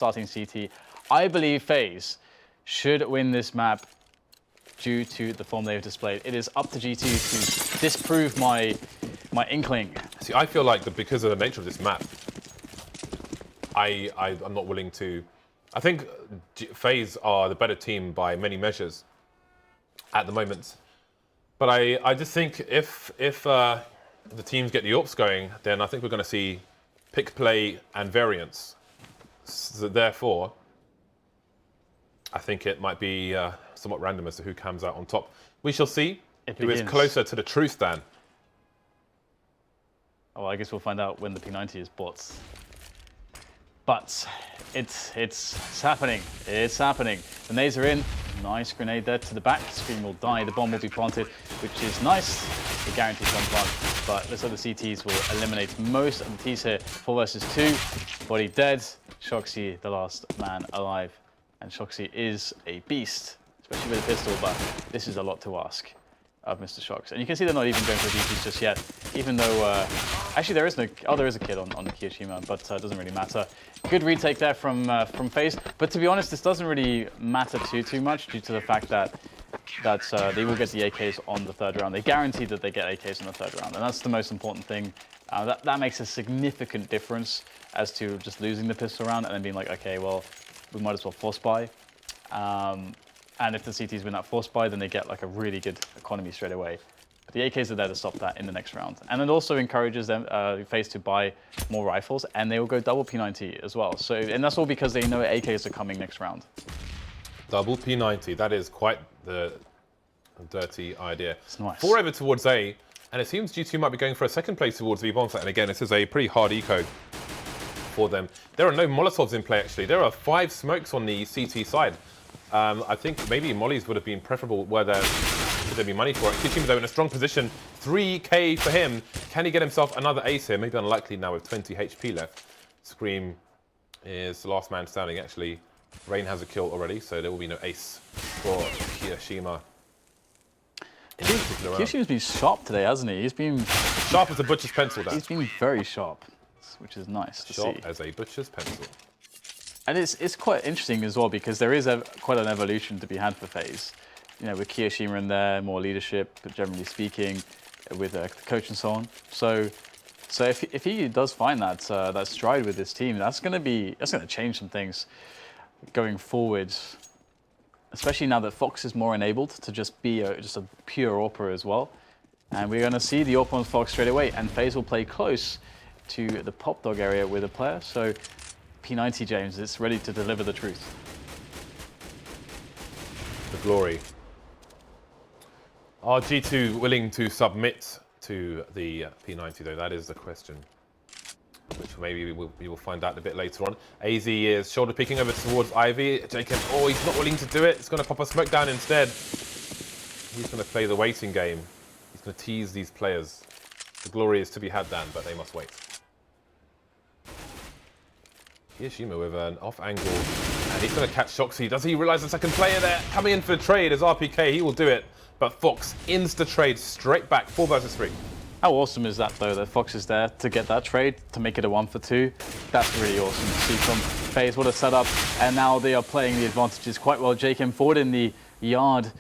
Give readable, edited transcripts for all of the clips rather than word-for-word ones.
starting CT. I believe Faze should win this map due to the form they've displayed. It is up to G2 to disprove my inkling. See, I feel like because of the nature of this map, I'm not willing to... I think Faze are the better team by many measures at the moment. But I just think if the teams get the AWPs going, then I think we're going to see pick play and variance. So therefore, I think it might be somewhat random as to who comes out on top. We shall see who is closer to the truth, Dan. Oh, I guess we'll find out when the P90 is bought. But it's happening. It's happening. The nades are in. Nice grenade there to the back. Scream will die. The bomb will be planted, which is nice. It guarantees one plant. But looks like the CTs will eliminate most of the Ts here. 4 versus 2. Body dead. Shoxy, the last man alive. And Shoxy is a beast, especially with a pistol, but this is a lot to ask of Mr. Shox. And you can see they're not even going for DPs just yet, even though, actually there is no, there is a kid on the Kiyoshima, but it doesn't really matter. Good retake there from Faze, but to be honest, this doesn't really matter too much due to the fact that they will get the AKs on the 3rd round. They guarantee that they get AKs on the 3rd round, and that's the most important thing. That makes a significant difference as to just losing the pistol round and then being like, okay, well, we might as well force buy. And if the CTs win that force buy, then they get like a really good economy straight away. But the AKs are there to stop that in the next round. And it also encourages them, Faze to buy more rifles, and they will go double P90 as well. So, and that's all because they know AKs are coming next round. Double P90, that is quite the dirty idea. It's nice. 4 over towards A, and it seems G2 might be going for a 2nd place towards B bomb site. And again, this is a pretty hard eco for them. There are no Molotovs in play, actually. There are 5 smokes on the CT side. I think maybe mollies would have been preferable where there'd be money for it. Kiyoshima, though, in a strong position. 3k for him. Can he get himself another ace here? Maybe unlikely now with 20 HP left. Scream is the last man standing, actually. Rain has a kill already, so there will be no ace for Kiyoshima. Kiyoshima's been sharp today, hasn't he? He's been... Sharp as a butcher's pencil, Dan. He's been very sharp, which is nice to see. Sharp as a butcher's pencil. And it's quite interesting as well because there is quite an evolution to be had for Faze. You know, with Kiyoshima in there, more leadership, but generally speaking, with the coach and so on. So if he does find that stride with this team, that's going to change some things going forward. Especially now that Fox is more enabled to just be just a pure AWPer as well. And we're going to see the AWP on Fox straight away, and Faze will play close to the pop dog area with a player. So P90 James is ready to deliver the truth. The glory. Are G2 willing to submit to the P90 though? That is the question, which maybe we will find out a bit later on. AZ is shoulder picking over towards Ivy. Jacob, oh, he's not willing to do it. He's going to pop a smoke down instead. He's going to play the waiting game. He's going to tease these players. The glory is to be had, Dan, but they must wait. Kiyoshima with an off angle, and he's going to catch Shoxy. Does he realize the 2nd player there? Coming in for the trade as RPK, he will do it. But Fox insta-trade straight back, 4 versus 3. How awesome is that, though, that Fox is there to get that trade, to make it a 1 for 2? That's really awesome to see from Faze. What a setup. And now they are playing the advantages quite well. JKM forward in the yard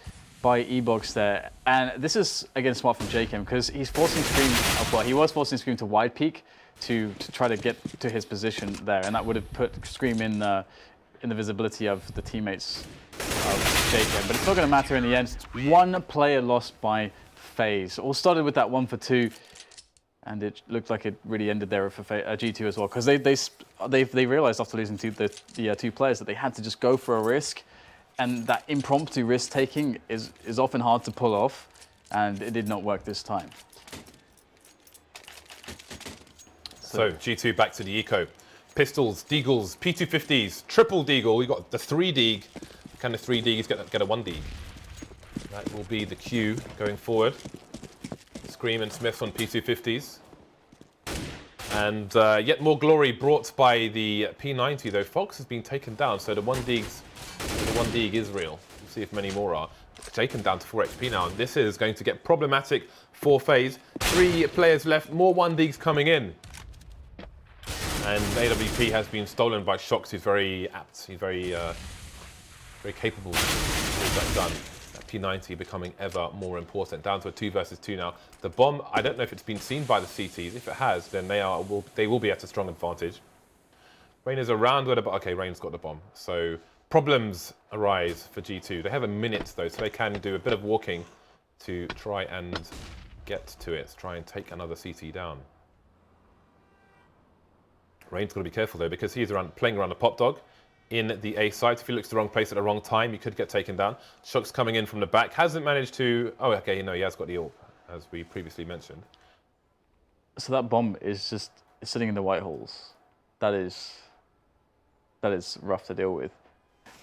by E-Box there. And this is, again, smart from JKM because he's forcing Scream, well, he was forcing Scream to wide peek to try to get to his position there. And that would have put Scream in the visibility of the teammates of JKM. But it's not going to matter in the end. 1 player lost by Faze. All started with that 1 for 2, and it looked like it really ended there for G2 as well, because they realized after losing the 2 players that they had to just go for a risk, and that impromptu risk taking is often hard to pull off, and it did not work this time. So G2 back to the eco. Pistols, deagles, P250s, triple deagle. We got the 3 deag. Can the 3 deags get a 1 deag? That will be the cue going forward. Scream and Smith on P250s. And yet more glory brought by the P90, though. Fox has been taken down, so the 1 deag is real. We'll see if many more are. Taken down to 4 HP now, and this is going to get problematic for Faze. 3 players left, more 1 deags coming in. And AWP has been stolen by Shox, who's very apt. He's very capable of that done. That P90 becoming ever more important. Down to a 2 versus 2 now. The bomb, I don't know if it's been seen by the CTs. If it has, then they will be at a strong advantage. Rain is around where the bomb. Okay, Rain's got the bomb. So problems arise for G2. They have a minute though, so they can do a bit of walking to try and get to it. Try and take another CT down. Rain's got to be careful though, because he's playing around the pop dog in the A site. If he looks the wrong place at the wrong time, he could get taken down. Shox coming in from the back, hasn't managed to. Oh, okay, no, he has got the AWP, as we previously mentioned. So that bomb is just sitting in the white holes. That is rough to deal with.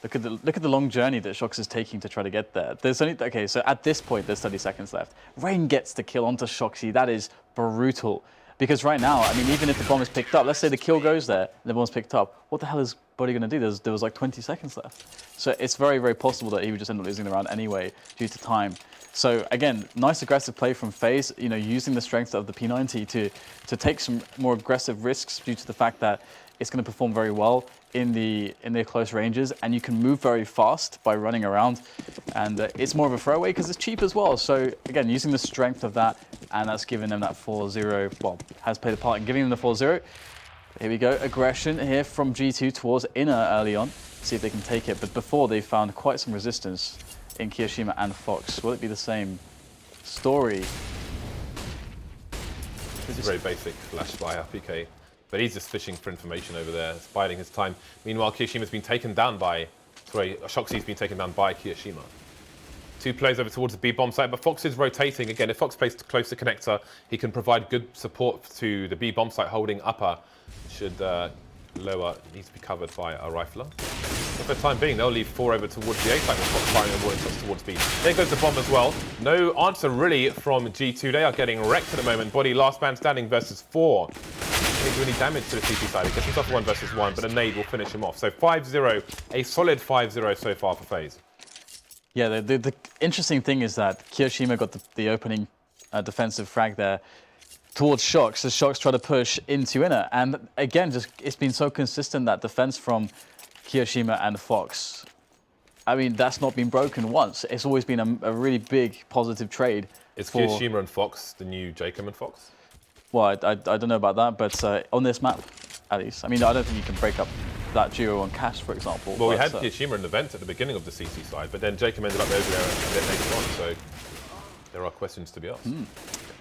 Look at the long journey that Shox is taking to try to get there. There's only, okay, so at this point there's 30 seconds left. Rain gets the kill onto Shoxy. That is brutal. Because right now, I mean, even if the bomb is picked up, let's say the kill goes there and the bomb's picked up, what the hell is Buddy going to do? There was like 20 seconds left. So it's very, very possible that he would just end up losing the round anyway due to time. So again, nice aggressive play from Faze, you know, using the strength of the P90 to take some more aggressive risks due to the fact that it's going to perform very well in the close ranges, and you can move very fast by running around, and it's more of a throwaway because it's cheap as well. So again, using the strength of that, and that's giving them that 4-0, well, has played a part in giving them the 4-0. Here we go, aggression here from G2 towards inner early on, see if they can take it. But before, they found quite some resistance in Kiyoshima and Fox. Will it be the same story? This is very basic flash by RPK. But he's just fishing for information over there, it's biding his time. Meanwhile, Kiyoshima's been taken down by, Shoxy's been taken down by Kiyoshima. 2 players over towards the B bomb site, but Fox is rotating. Again, if Fox plays close to connector, he can provide good support to the B bomb site holding upper. Should lower, needs to be covered by a rifler. But for the time being, they'll leave 4 over towards the A site with Fox firing a warning shots towards B. There goes the bomb as well. No answer really from G2. They are getting wrecked at the moment. Body last man standing versus 4. Don't do any damage to the CT side. He gets himself 1 versus 1, but a nade will finish him off. So 5-0, a solid 5-0 so far for Faze. Yeah, the interesting thing is that Kiyoshima got the opening defensive frag there towards Shox, as Shox tried to push into inner. And again, just it's been so consistent, that defense from Kiyoshima and Fox. I mean, that's not been broken once. It's always been a really big positive trade. Is Kiyoshima and Fox the new Jacob and Fox? Well, I don't know about that, but on this map, at least. I mean, I don't think you can break up that duo on Cash, for example. Well, we had Kiyoshima in the vent at the beginning of the CT side, but then Jacob ended up over there and then later on, so there are questions to be asked.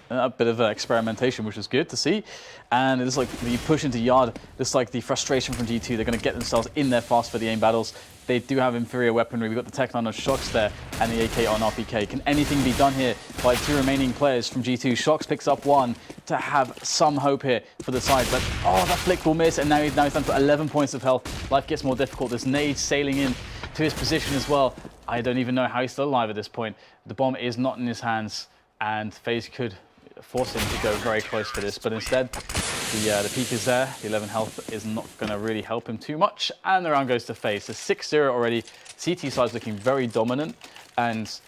A bit of experimentation, which is good to see. And it's like the push into yard, it's like the frustration from G2. They're going to get themselves in there fast for the aim battles. They do have inferior weaponry. We've got the Tech 9 on Shox there and the AK on RPK. Can anything be done here by 2 remaining players from G2? Shox picks up 1 to have some hope here for the side. But, oh, that flick will miss. And now he's down to 11 points of health. Life gets more difficult. There's nades sailing in to his position as well. I don't even know how he's still alive at this point. The bomb is not in his hands, and FaZe could force him to go very close for this, but instead the peak is there. The 11 health is not going to really help him too much, and the round goes to FaZe. So 6-0 already. CT side's looking very dominant, and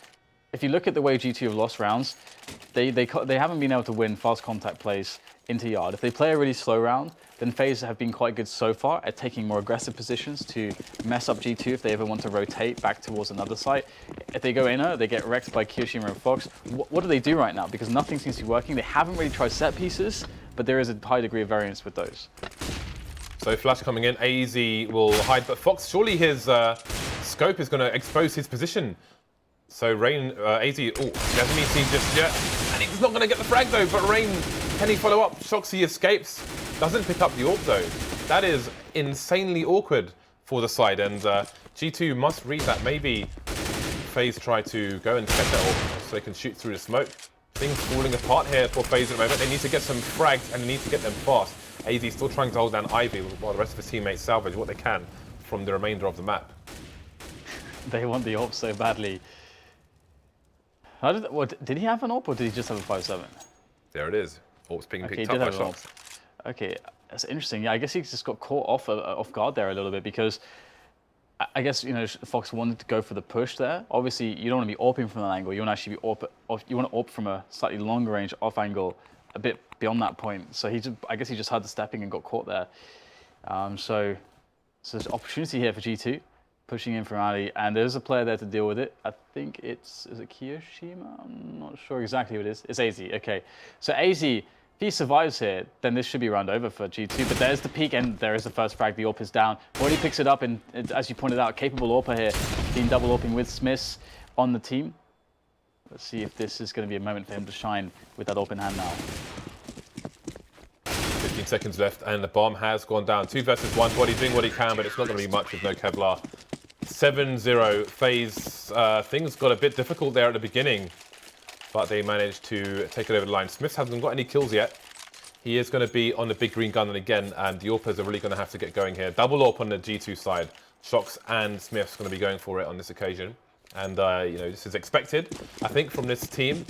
if you look at the way G2 have lost rounds, they haven't been able to win fast contact plays into yard. If they play a really slow round, then FaZe have been quite good so far at taking more aggressive positions to mess up G2 if they ever want to rotate back towards another site. If they go inner, they get wrecked by Kiyoshima and Fox. What do they do right now? Because nothing seems to be working. They haven't really tried set pieces, but there is a high degree of variance with those. So Flash coming in, AZ will hide, but Fox, surely his scope is going to expose his position. So Rain, AZ, oh, doesn't mean see just yet. And he's not going to get the frag though, but Rain, can he follow up? Shoxy escapes, doesn't pick up the AWP though. That is insanely awkward for the side, and G2 must read that. Maybe FaZe try to go and get that AWP so they can shoot through the smoke. Things falling apart here for FaZe at the moment. They need to get some frags and they need to get them fast. AZ still trying to hold down Ivy while the rest of his teammates salvage what they can from the remainder of the map. They want the AWP so badly. Did he have an AWP or did he just have a 5-7? There it is. AWP's being picked he up by did have an Shox. Okay, that's interesting. Yeah, I guess he just got caught off guard there a little bit, because I guess, you know, Fox wanted to go for the push there. Obviously, you don't want to be AWPing from that angle. You want to actually be you want to AWP from a slightly longer range off angle, a bit beyond that point. So I guess he just had the stepping and got caught there. So there's an opportunity here for G2, pushing in from Ali, and there's a player there to deal with it. I think is it Kiyoshima? I'm not sure exactly who it is. It's AZ, okay. So AZ, if he survives here, then this should be round over for G2, but there's the peak, and there is the first frag. The AWP is down. Already picks it up, and as you pointed out, capable AWPer here, being double AWPing with Smiths on the team. Let's see if this is going to be a moment for him to shine with that AWP in hand now. 15 seconds left, and the bomb has gone down. 2 versus 1. Body doing what he can, but it's not going to be much with no Kevlar. 7-0. Faze. Things got a bit difficult there at the beginning, but they managed to take it over the line. Smith hasn't got any kills yet. He is going to be on the big green gun again, and the AWPers are really going to have to get going here. Double AWP on the G2 side. Shox and Smith's going to be going for it on this occasion. And, you know, this is expected, I think, from this team,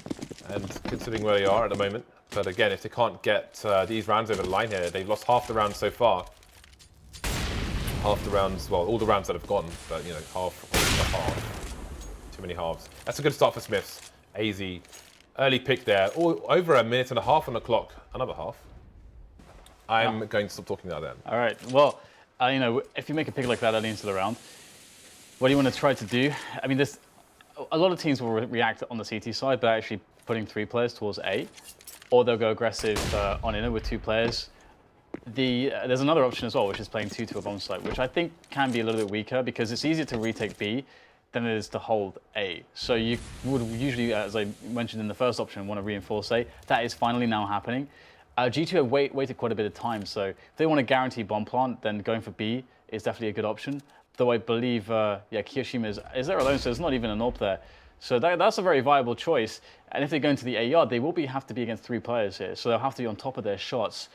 and considering where they are at the moment. But again, if they can't get these rounds over the line here, they've lost half the rounds so far. Half the rounds, well, all the rounds that have gone, but, you know, half. Too many halves. That's a good start for Smiths. AZ, early pick there. Over a minute and a half on the clock. Another half. I'm going to stop talking about that. All right. Well, you know, if you make a pick like that early into the round, what do you want to try to do? I mean, a lot of teams will react on the CT side by actually putting 3 players towards A, or they'll go aggressive on inner with 2 players. There's another option as well, which is playing 2 to a bomb site, which I think can be a little bit weaker because it's easier to retake B than it is to hold A. So you would usually, as I mentioned in the first option, want to reinforce A. That is finally now happening. G2 have waited quite a bit of time, so if they want to guarantee bomb plant, then going for B is definitely a good option. Though I believe, Kiyoshima is there alone, so there's not even an AWP there. So that's a very viable choice. And if they go into the A yard, they will have to be against 3 players here, so they'll have to be on top of their shots.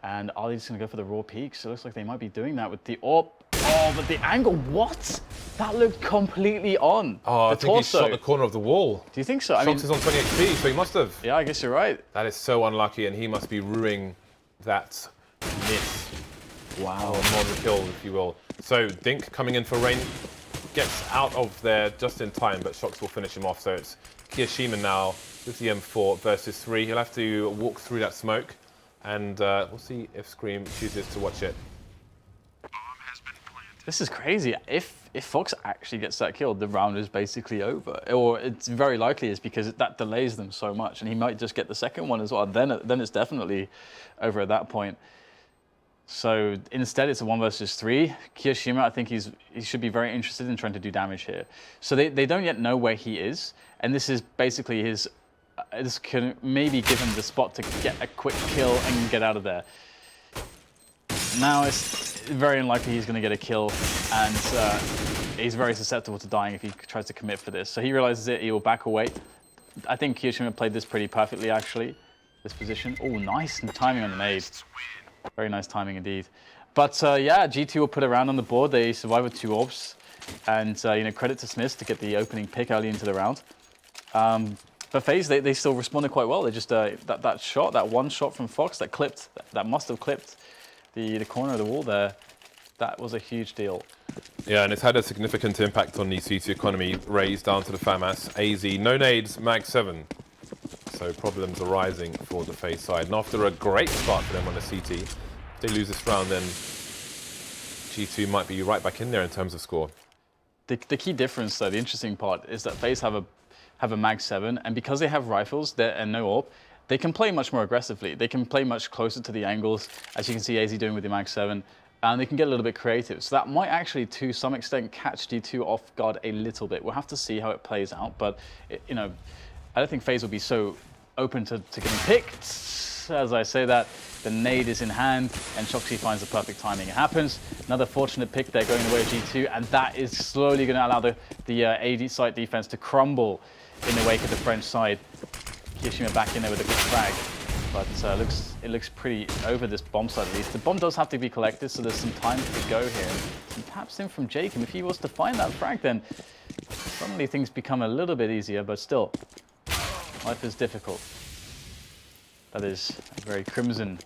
And Ali's going to go for the raw peak, so it looks like they might be doing that with the AWP. Oh, but the angle, what? That looked completely on. Oh, the I think torso. He shot the corner of the wall. Do you think so? Shox is on 20 HP, so he must have. Yeah, I guess you're right. That is so unlucky, and he must be ruining that miss. Wow. Or more than a kill, if you will. So Dink coming in for Rain gets out of there just in time, but Shox will finish him off. So it's Kiyoshima now with the M4 versus 3. He'll have to walk through that smoke, and we'll see if Scream chooses to watch it. This is crazy. If Fox actually gets that kill, the round is basically over. Or it's very likely is because that delays them so much, and he might just get the second one as well. Then it's definitely over at that point. So instead, it's a 1 versus 3. Kiyoshima, I think he should be very interested in trying to do damage here. So they don't yet know where he is, and this is basically his. This can maybe give him the spot to get a quick kill and get out of there. Now it's very unlikely he's going to get a kill, and he's very susceptible to dying if he tries to commit for this. So he realizes it, he will back away. I think Kiyoshima played this pretty perfectly, actually, this position. Oh, nice timing on the nade. Very nice timing indeed. But yeah, G2 will put a round on the board. They survive with 2 AWPs, and you know, credit to Smiths to get the opening pick early into the round. But Faze, they still responded quite well. They just that shot, that one shot from Fox that clipped, that must have clipped the corner of the wall there. That was a huge deal. Yeah, and it's had a significant impact on the CT economy. Raised down to the FAMAS. AZ, no nades, mag 7. So problems arising for the Faze side. And after a great start for them on the CT, if they lose this round, then G2 might be right back in there in terms of score. The key difference, though, the interesting part, is that Faze have a mag 7, and because they have rifles and no AWP, they can play much more aggressively. They can play much closer to the angles, as you can see AZ doing with the mag 7, and they can get a little bit creative. So that might actually, to some extent, catch G2 off guard a little bit. We'll have to see how it plays out, but you know, I don't think Faze will be so open to getting picked. As I say that, the nade is in hand, and Shoxy finds the perfect timing. It happens. Another fortunate pick there going the way of G2, and that is slowly going to allow the AD site defense to crumble in the wake of the French side. Kiyoshima back in there with a good frag, but it looks pretty over this bomb side at least. The bomb does have to be collected, so there's some time to go here. Some taps in from Jake, and if he was to find that frag, then suddenly things become a little bit easier, but still, life is difficult. That is a very crimson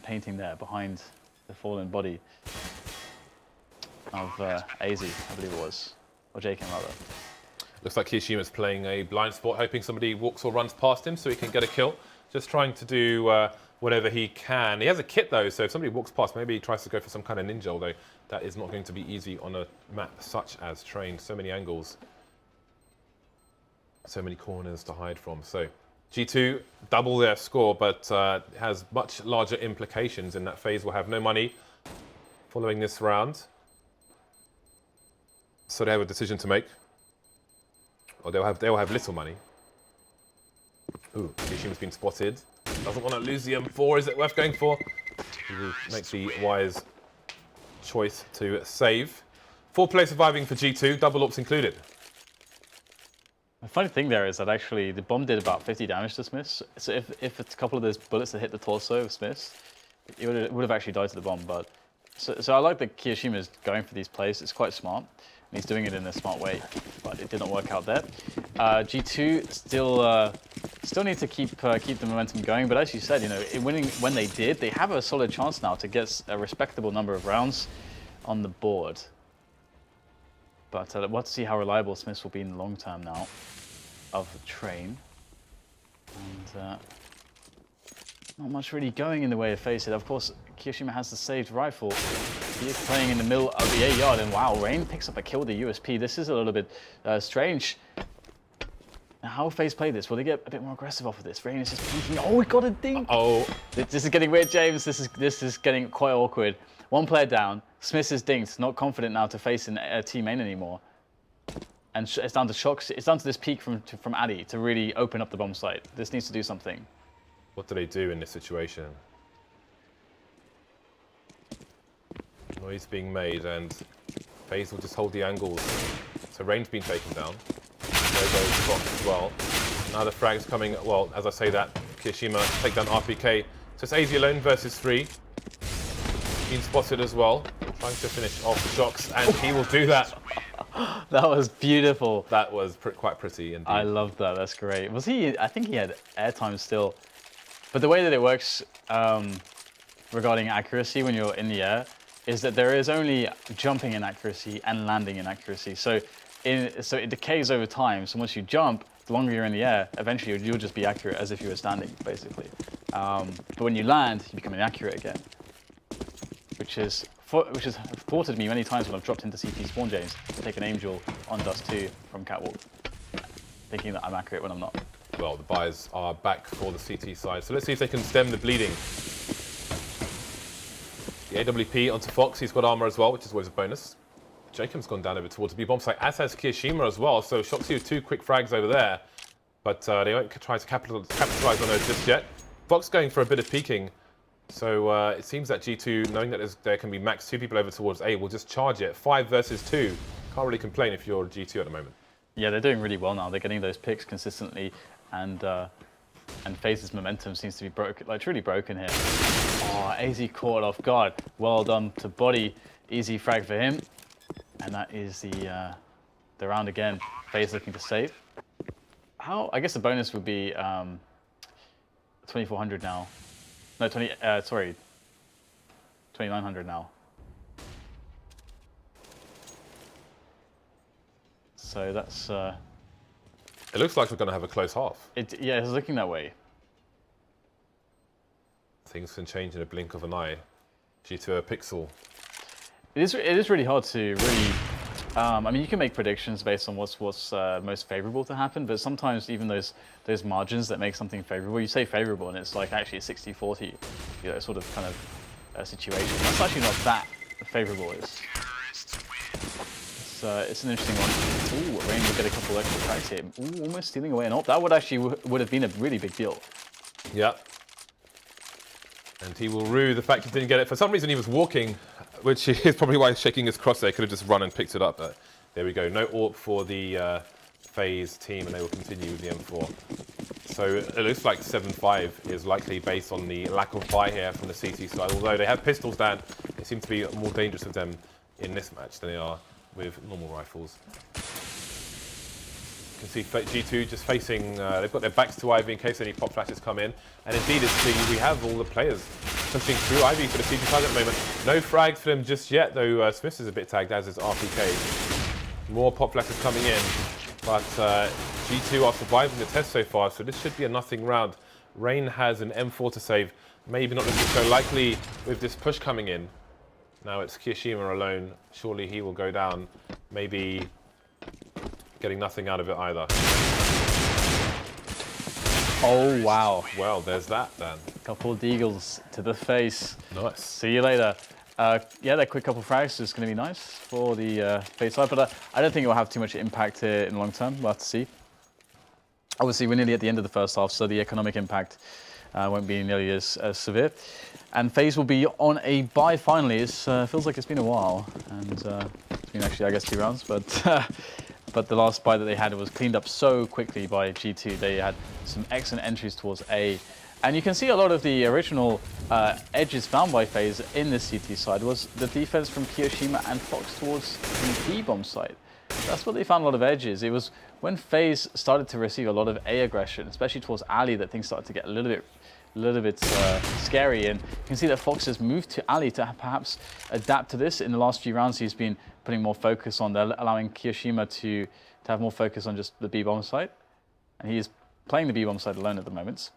painting there behind the fallen body of AZ, I believe it was, or Jaken rather. Looks like Kiyoshima's playing a blind spot, hoping somebody walks or runs past him so he can get a kill. Just trying to do whatever he can. He has a kit though, so if somebody walks past, maybe he tries to go for some kind of ninja, although that is not going to be easy on a map such as Train. So many angles, so many corners to hide from. So G2 double their score, but has much larger implications in that Faze will have no money following this round. So they have a decision to make. Or they'll have little money. Ooh, Kishima's been spotted. Doesn't want to lose the M4. Is it worth going for? He will make the wise choice to save. 4 players surviving for G2, double ops included. The funny thing there is that actually the bomb did about 50 damage to Smiths. So if a couple of those bullets had hit the torso of Smiths, it would have actually died to the bomb. But so I like that Kiyashima is going for these plays. It's quite smart. And he's doing it in a smart way, but it did not work out there. G2 still need to keep the momentum going. But as you said, you know, when they did, they have a solid chance now to get a respectable number of rounds on the board. But we'll have to see how reliable Smiths will be in the long term now of the Train. And not much really going in the way of Faze it. Of course, Kiyashima has the saved rifle. He is playing in the middle of the 8-yard, and wow, Rain picks up a kill with the USP. This is a little bit strange. Now, how will Faze play this? Will they get a bit more aggressive off of this? Rain is just peeking. Oh, he got a dink! Oh, this is getting weird, James. This is getting quite awkward. One player down. Smiths is dinked. Not confident now to face a team main anymore. And it's down to Shocks. It's down to this peek from Addy to really open up the bomb site. This needs to do something. what do they do in this situation? Noise being made, and Faze will just hold the angles. So Rain's been taken down. There goes Fox as well. Now the frag's coming. Well, as I say that, Kiyashima take down RPK. So it's AZ alone versus 3. Been spotted as well. Trying to finish off the Shocks, and he will do that. That was beautiful. That was quite pretty indeed. I love that. That's great. Was he? I think he had airtime still. But the way that it works regarding accuracy when you're in the air is that there is only jumping in accuracy and landing in accuracy. So it decays over time. So once you jump, the longer you're in the air, eventually you'll just be accurate as if you were standing, basically. But when you land, you become inaccurate again, which has thwarted me many times when I've dropped into CT spawn, James, to take an aim duel on Dust 2 from Catwalk, thinking that I'm accurate when I'm not. Well, the buyers are back for the CT side, so let's see if they can stem the bleeding. The AWP onto Fox, he's got armor as well, which is always a bonus. Jacob's gone down over towards the B bomb site, as has Kiyashima as well, so Shoxy with 2 quick frags over there, but they won't try to capitalize on those just yet. Fox going for a bit of peeking, so it seems that G2, knowing that there can be max 2 people over towards A, will just charge it. 5 versus 2. Can't really complain if you're G2 at the moment. Yeah, they're doing really well now. They're getting those picks consistently, and Faze's momentum seems to be broken, like truly broken here. Oh, AZ caught off guard. Well done to Body. Easy frag for him, and that is the round again. Faze looking to save. I guess the bonus would be 2,400 now. No, 2,900 now. So that's. It looks like we're going to have a close half. Yeah, it's looking that way. Things can change in a blink of an eye. G2 a pixel. It is really hard to really. I mean, you can make predictions based on what's most favorable to happen, but sometimes even those margins that make something favorable, you say favorable, and it's like actually a 60-40, you know, sort of kind of situation. That's actually not that favorable. It's an interesting one. Ooh, Rain will get a couple extra tracks here. Ooh, almost stealing away an ult. That would have been a really big deal. Yeah. And he will rue the fact he didn't get it. For some reason he was walking, which is probably why he's shaking his crosshair. Could have just run and picked it up, but there we go. No AWP for the Faze team, and they will continue with the M4. So it looks like 7-5 is likely based on the lack of buy here from the CT side. Although they have pistols down, they seem to be more dangerous with them in this match than they are with normal rifles. You can see G2 just facing, they've got their backs to Ivy in case any pop flashes come in. And indeed, we have all the players pushing through Ivy for the CT side at the moment. No frags for them just yet, though Smith is a bit tagged, as is RPK. More pop flashes coming in, but G2 are surviving the test so far, so this should be a nothing round. Rain has an M4 to save. Maybe not looking so likely with this push coming in. Now it's Kiyashima alone. Surely he will go down. Maybe getting nothing out of it either. Oh, wow. Well, there's that then. Couple of deagles to the face. Nice. See you later. Yeah, that quick couple of frags is going to be nice for the Faze side, but I don't think it will have too much impact here in the long term. We'll have to see. Obviously, we're nearly at the end of the first half, so the economic impact won't be nearly as severe. And Faze will be on a bye finally. It feels like it's been a while, and it's been actually, I guess, 2 rounds, but the last bye that they had was cleaned up so quickly by G2. They had some excellent entries towards A. And you can see a lot of the original edges found by Faze in this CT side was the defense from Kiyashima and Fox towards the B-bomb side. That's what they found a lot of edges. It was when Faze started to receive a lot of A aggression, especially towards Ali, that things started to get a little bit scary. And you can see that Fox has moved to Ali to perhaps adapt to this. In the last few rounds, he's been putting more focus on that, allowing Kiyashima to have more focus on just the B-bomb side. And he is playing the B-bomb side alone at the moment.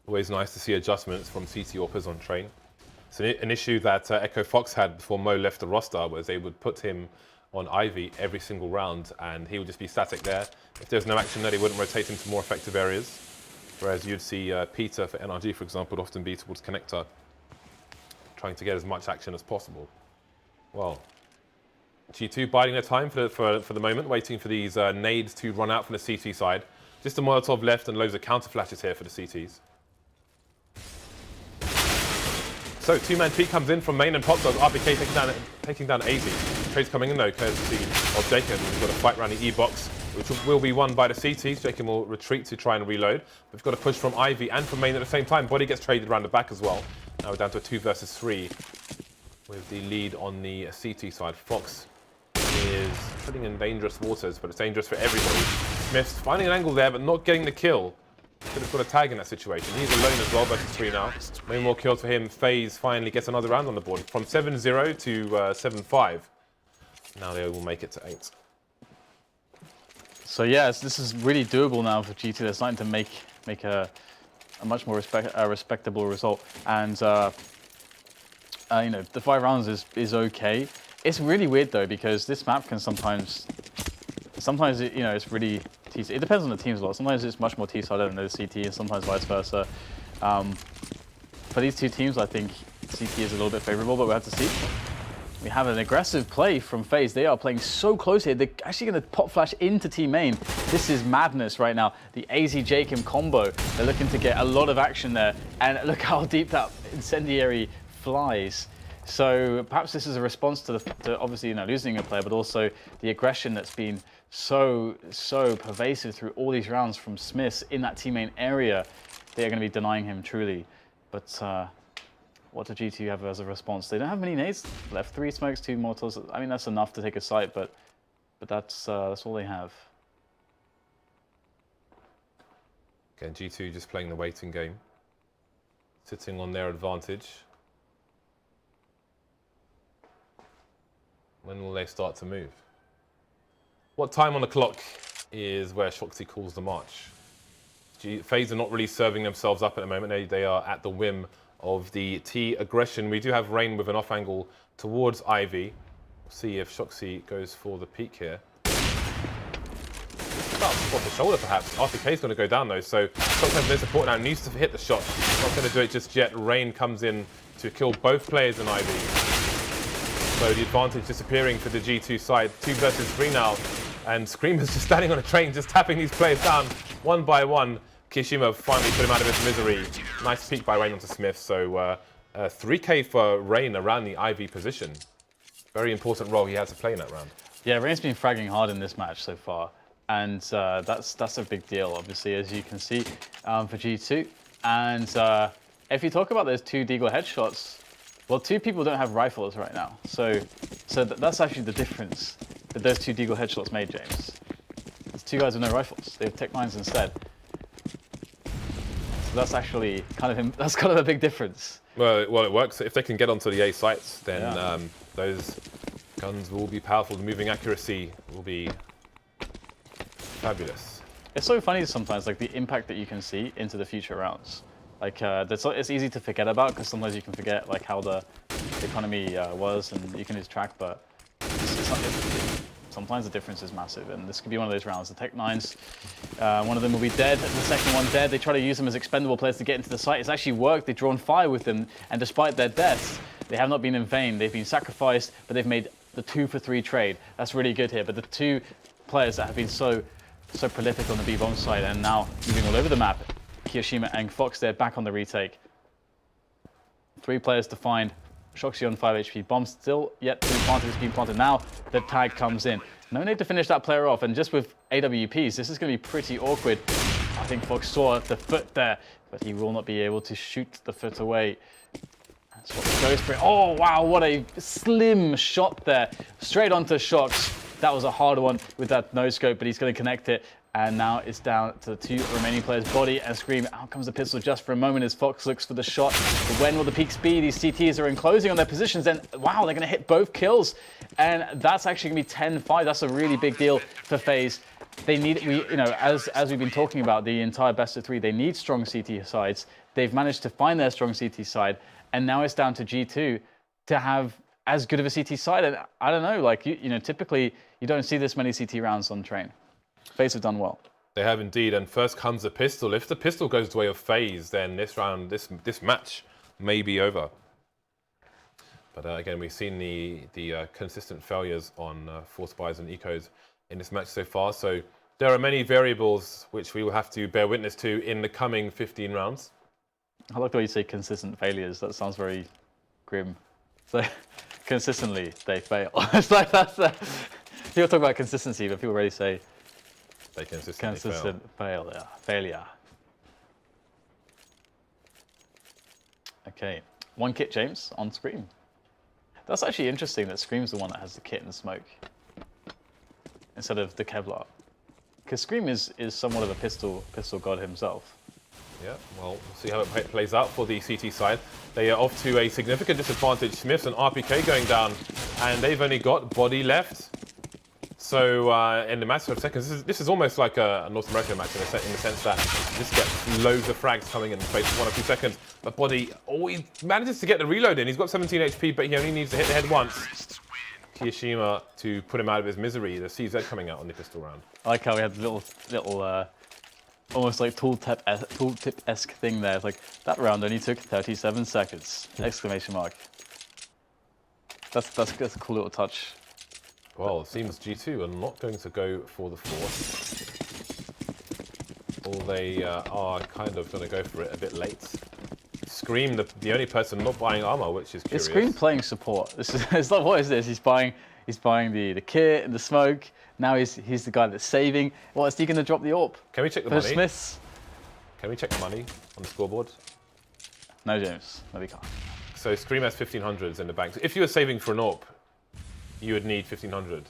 Always nice to see adjustments from CT Orpers on train. So an issue that Echo Fox had before Mo left the roster was they would put him on Ivy every single round and he would just be static there. If there's no action there, they wouldn't rotate him to more effective areas. Whereas you'd see Peter for NRG, for example, would often be towards connector, trying to get as much action as possible. Well, G2 biding their time for the moment, waiting for these nades to run out from the CT side. Just a Molotov left and loads of counter flashes here for the CTs. So, 2-man peek comes in from main and pops up. RPK taking down AZ. Trades coming in though, courtesy of Jacob. We've got a fight around the E-box, which will be won by the CTs. Jacob will retreat to try and reload. We've got a push from Ivy and from main at the same time. Body gets traded around the back as well. Now we're down to a 2 versus 3 with the lead on the CT side. Fox is putting in dangerous waters, but it's dangerous for everybody. Smith's finding an angle there, but not getting the kill. Could have got a tag in that situation. He's alone as well, versus 3 now. Many more kills for him. Faze finally gets another round on the board. From 7-0 to 7-5. Now they will make it to 8. So yes, this is really doable now for G2. They're starting to make a much more respectable result. And you know, the 5 rounds is okay. It's really weird though, because this map can sometimes it, you know, it's really T-side. It depends on the teams a lot. Sometimes it's much more T-sided than the CT, and sometimes vice versa. For these 2 teams, I think CT is a little bit favorable, but we have to see. We have an aggressive play from Faze. They are playing so close here. They're actually going to pop flash into team main. This is madness right now. The AZ Jacob combo. They're looking to get a lot of action there. And look how deep that incendiary flies. So perhaps this is a response to obviously, you know, losing a player, but also the aggression that's been so pervasive through all these rounds from Smiths in that team main area. They are going to be denying him truly. But what do G2 have as a response? They don't have many nades left. 3 smokes, 2 mortals. I mean, that's enough to take a site, but that's all they have. Again, G2 just playing the waiting game, sitting on their advantage. When will they start to move? What time on the clock is where Shoxi calls the march? Faze are not really serving themselves up at the moment. They are at the whim of the T aggression. We do have Rain with an off angle towards Ivy. We'll see if Shoxi goes for the peak here. About off the shoulder perhaps. RPK is going to go down though, so Shoxi has no support now, needs to hit the shot. Not going to do it just yet. Rain comes in to kill both players in Ivy. So the advantage disappearing for the G2 side. 2 versus 3 now. And Screamer's just standing on a train, just tapping these players down one by one. Kishima finally put him out of his misery. Nice peek by Rain onto Smith. So 3K for Rain around the IV position. Very important role he had to play in that round. Yeah, Rain's been fragging hard in this match so far. And that's a big deal, obviously, as you can see, for G2. And if you talk about those 2 Deagle headshots, well, 2 people don't have rifles right now. So that's actually the difference that those 2 Deagle headshots made, James. There's 2 guys with no rifles. They have Tech 9s instead. So that's actually kind of a big difference. Well, it works. If they can get onto the A sites, then those guns will be powerful. The moving accuracy will be fabulous. It's so funny sometimes, like the impact that you can see into the future rounds. Like it's easy to forget about because sometimes you can forget like how the economy was and you can lose track, but sometimes the difference is massive, and this could be one of those rounds. The Tech-9s, one of them will be dead, the second one dead. They try to use them as expendable players to get into the site. It's actually worked. They've drawn fire with them, and despite their deaths, they have not been in vain. They've been sacrificed, but they've made the 2-for-3 trade. That's really good here. But the two players that have been so prolific on the B-bomb side and now moving all over the map, Kiyoshima and Fox, they're back on the retake. 3 players to find. Shoxy on 5 HP. Bomb still yet to be planted. It's been planted. Now the tag comes in. No need to finish that player off. And just with AWPs, this is going to be pretty awkward. I think Fox saw the foot there, but he will not be able to shoot the foot away. That's what goes for it. Oh, wow. What a slim shot there. Straight onto Shox. That was a hard one with that no scope, but he's going to connect it. And now it's down to the 2 remaining players, Body and Scream. Out comes the pistol just for a moment as Fox looks for the shot. But when will the peaks be? These CTs are enclosing on their positions. Then, wow, they're going to hit both kills. And that's actually going to be 10-5. That's a really big deal for FaZe. They need, as we've been talking about the entire best of 3, they need strong CT sides. They've managed to find their strong CT side. And now it's down to G2 to have as good of a CT side. And I don't know, like, typically you don't see this many CT rounds on train. FaZe have done well. They have indeed, and first comes the pistol. If the pistol goes the way of FaZe, then this round, this match may be over. But again, we've seen the consistent failures on Force Buys and Ecos in this match so far. So there are many variables which we will have to bear witness to in the coming 15 rounds. I like the way you say consistent failures. That sounds very grim. So consistently, they fail. It's like that's people talk about consistency, but people already say they consistently failure. Okay, 1 kit, James, on Scream. That's actually interesting that Scream's the one that has the kit and smoke instead of the Kevlar. Because Scream is somewhat of a pistol god himself. Yeah, well, we'll see how it plays out for the CT side. They are off to a significant disadvantage. Smiths and RPK going down, and they've only got Body left. So in the matter of seconds, this is almost like a North American match in the sense that this gets loads of frags coming in the space of 1 or 2 seconds. But Body always manages to get the reload in. He's got 17 HP, but he only needs to hit the head once. Kiyoshima to put him out of his misery. The CZ coming out on the pistol round. I like how we had the little almost like tooltip-esque thing there. It's like, that round only took 37 seconds! Exclamation mark. That's a cool little touch. Well, it seems G2 are not going to go for the Force. Or they are kind of going to go for it a bit late. Scream, the only person not buying armor, which is curious. Is Scream playing support? It's like, what is this? He's buying the kit and the smoke. Now he's the guy that's saving. What is he going to drop the AWP? Can we check the money? Smiths? Can we check the money on the scoreboard? No, James. No, we can't. So Scream has 1500s in the bank. So if you were saving for an AWP, you would need 1500.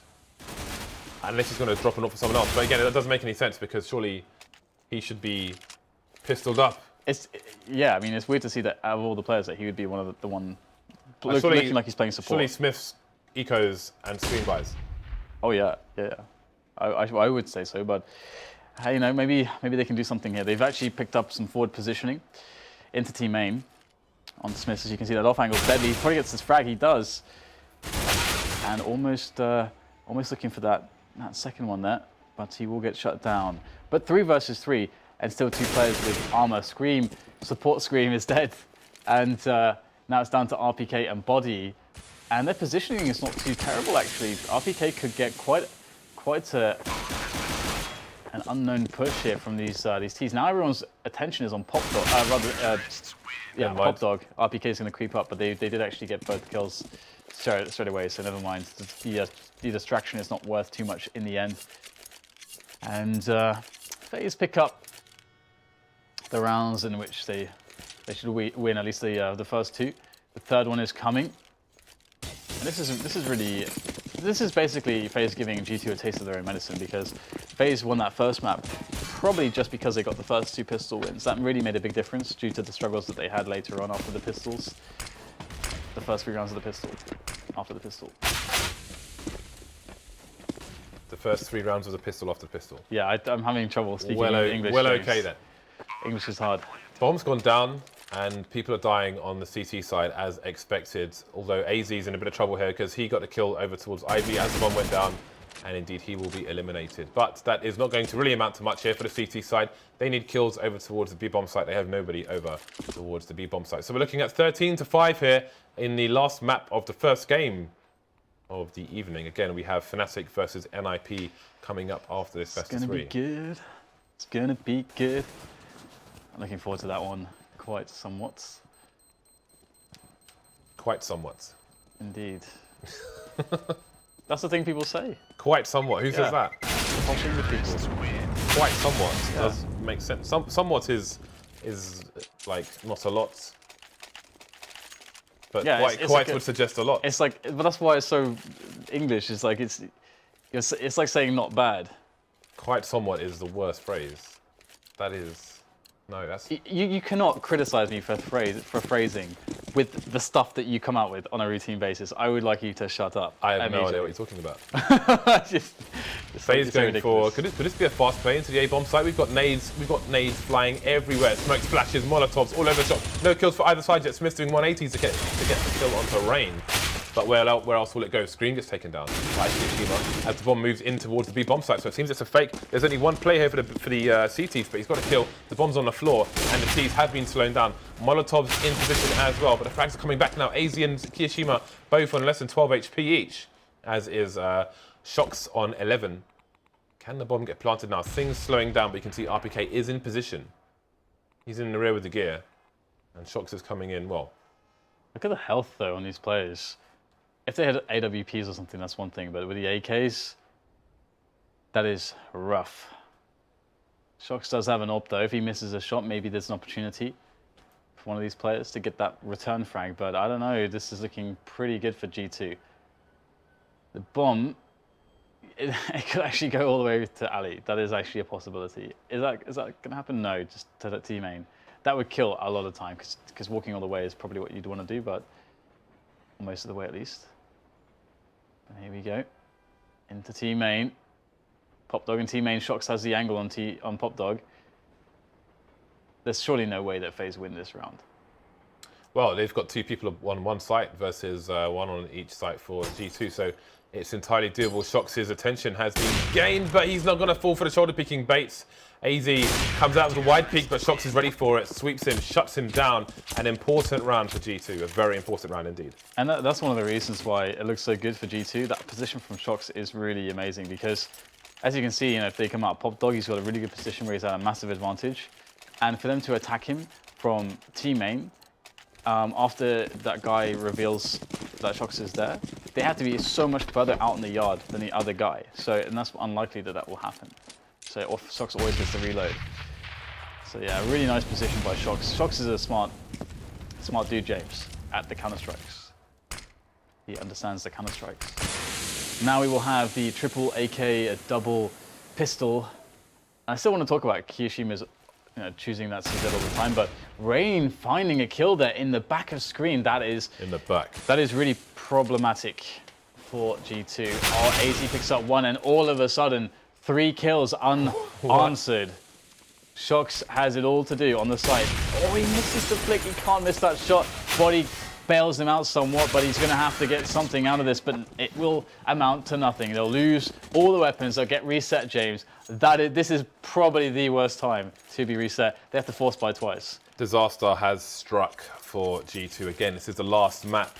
Unless he's going to drop an AWP for someone else. But again, that doesn't make any sense because surely he should be pistoled up. Yeah, I mean, it's weird to see that out of all the players that he would be one of the one looking like he's playing support. Surely Smiths, Ecos, and Scream buys. Oh yeah. I would say so, but hey, maybe they can do something here. They've actually picked up some forward positioning into team main on Smiths. As you can see, that off angle is deadly. He probably gets this frag. He does, and almost looking for that second one there, but he will get shut down. But 3 versus 3. And still 2 players with armor. Scream, support Scream is dead. And now it's down to RPK and Body. And their positioning is not too terrible, actually. RPK could get quite an unknown push here from these T's. Now everyone's attention is on Pop Dog. Pop Dog. RPK is going to creep up, but they did actually get both kills straight away, so never mind. The distraction is not worth too much in the end. And FaZe pick up the rounds in which they should win, at least the first 2. The third one is coming. And this is basically FaZe giving G2 a taste of their own medicine, because FaZe won that first map probably just because they got the first 2 pistol wins. That really made a big difference due to the struggles that they had later on after the pistols. The first 3 rounds of the pistol, after the pistol. The first 3 rounds was a pistol after pistol. Yeah, I'm having trouble speaking English. Well, James. okay then. English is hard. Bomb's gone down, and people are dying on the CT side as expected. Although AZ's in a bit of trouble here because he got a kill over towards Ivy as the bomb went down, and indeed he will be eliminated. But that is not going to really amount to much here for the CT side. They need kills over towards the B-bomb site. They have nobody over towards the B-bomb site. So we're looking at 13-5 here in the last map of the first game of the evening. Again, we have Fnatic versus NIP coming up after this best of 3. It's gonna be good. It's gonna be good. I'm looking forward to that one quite somewhat. Quite somewhat. Indeed. That's the thing people say. Quite somewhat. Who says that? Posh English people. Quite somewhat does make sense. Somewhat is like not a lot. But Yeah, quite it's like would suggest a lot. It's like, but that's why it's so English. It's like it's like saying not bad. Quite somewhat is the worst phrase. That is no. That's You cannot criticize me for phrasing with the stuff that you come out with on a routine basis. I would like you to shut up. I have no idea what you're talking about. Faze going for. Could this be a fast play into the A-bomb site? We've got nades flying everywhere. Smoke splashes, molotovs all over the shop. No kills for either side yet. Smith's doing 180s to get the kill onto Rain. But where else will it go? Screen gets taken down by Kiyashima as the bomb moves in towards the B-bomb site. So it seems it's a fake. There's only one play here for the CTs, but he's got a kill. The bomb's on the floor, and the T's have been slowed down. Molotov's in position as well, but the frags are coming back now. AZ and Kiyashima both on less than 12 HP each, as is Shocks on 11. Can the bomb get planted now? Things slowing down, but you can see RPK is in position. He's in the rear with the gear, and Shocks is coming in. Well, look at the health though on these players. If they had AWPs or something, that's one thing, but with the AKs, that is rough. Shocks does have an AWP though. If he misses a shot, maybe there's an opportunity for one of these players to get that return frag, but I don't know. This is looking pretty good for G2. The bomb, it could actually go all the way to Ali. That is actually a possibility. Is that going to happen? No, just to the T-main. That would kill a lot of time because walking all the way is probably what you'd want to do, but most of the way at least. And here we go. Into T-main. Popdog and T-main. Shocks has the angle on Popdog. There's surely no way that FaZe win this round. Well, they've got 2 people on one site versus 1 on each site for G2, so it's entirely doable. Shocks' attention has been gained, but he's not going to fall for the shoulder-picking baits. AZ comes out with a wide peak, but Shocks is ready for it, sweeps him, shuts him down. An important round for G2, a very important round indeed. And that's one of the reasons why it looks so good for G2. That position from Shocks is really amazing because, as you can see, if they come out Popdog, he's got a really good position where he's at a massive advantage. And for them to attack him from T-main, after that guy reveals that Shocks is there, they have to be so much further out in the yard than the other guy. And that's unlikely that will happen. So Shocks always gets the reload. So yeah, a really nice position by Shocks. Shocks is a smart dude, James, at the counter-strikes. He understands the counter-strikes. Now we will have the triple AK, a double pistol. I still want to talk about Kiyashima's choosing that CZ all the time, but Rain finding a kill there in the back of screen, that is... In the back. That is really problematic for G2. Oh, AZ picks up 1 and all of a sudden, 3 kills unanswered. Shocks has it all to do on the side. Oh, he misses the flick. He can't miss that shot. Body bails him out somewhat, but he's going to have to get something out of this, but it will amount to nothing. They'll lose all the weapons. They'll get reset, James. This is probably the worst time to be reset. They have to force buy twice. Disaster has struck for G2. Again, this is the last map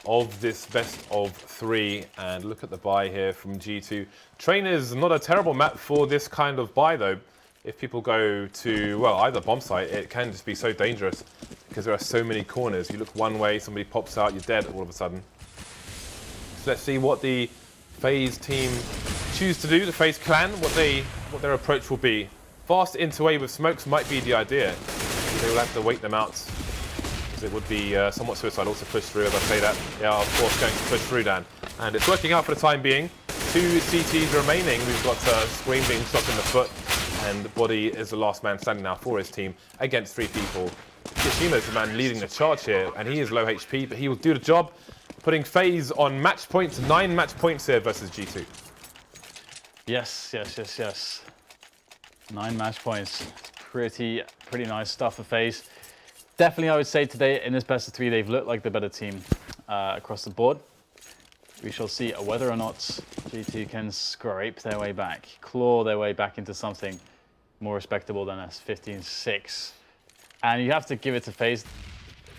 of this best of 3, and look at the buy here from G2. Train is not a terrible map for this kind of buy though. If people go to, well, either bomb site, it can just be so dangerous because there are so many corners. You look one way, somebody pops out, you're dead all of a sudden. So let's see what the FaZe team choose to do, the FaZe clan, what their approach will be. Fast into A with smokes might be the idea. They will have to wait them out. It would be somewhat suicidal to push through, as I say that. They are, of course, going to push through, Dan. And it's working out for the time being. 2 CTs remaining. We've got Scream being shot in the foot. And Body is the last man standing now for his team against 3 people. Kiyashima is the man leading the charge here, and he is low HP, but he will do the job, putting FaZe on match points, 9 match points here versus G2. Yes. 9 match points. Pretty nice stuff for FaZe. Definitely, I would say today in this best of 3, they've looked like the better team across the board. We shall see whether or not G2 can scrape their way back, claw their way back into something more respectable than a 15-6. And you have to give it to FaZe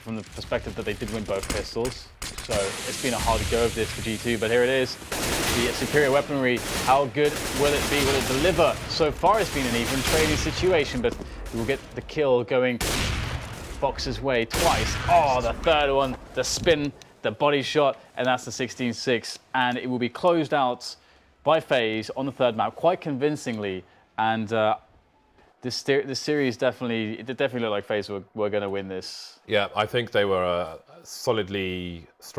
from the perspective that they did win both pistols. So it's been a hard go of this for G2, but here it is. The superior weaponry, how good will it be? Will it deliver? So far it's been an even trading situation, but we will get the kill going Fox's way twice. Oh, the third one, the spin, the body shot, and that's the 16-6. And it will be closed out by FaZe on the third map quite convincingly. And this series definitely looked like FaZe were going to win this. Yeah, I think they were solidly strong.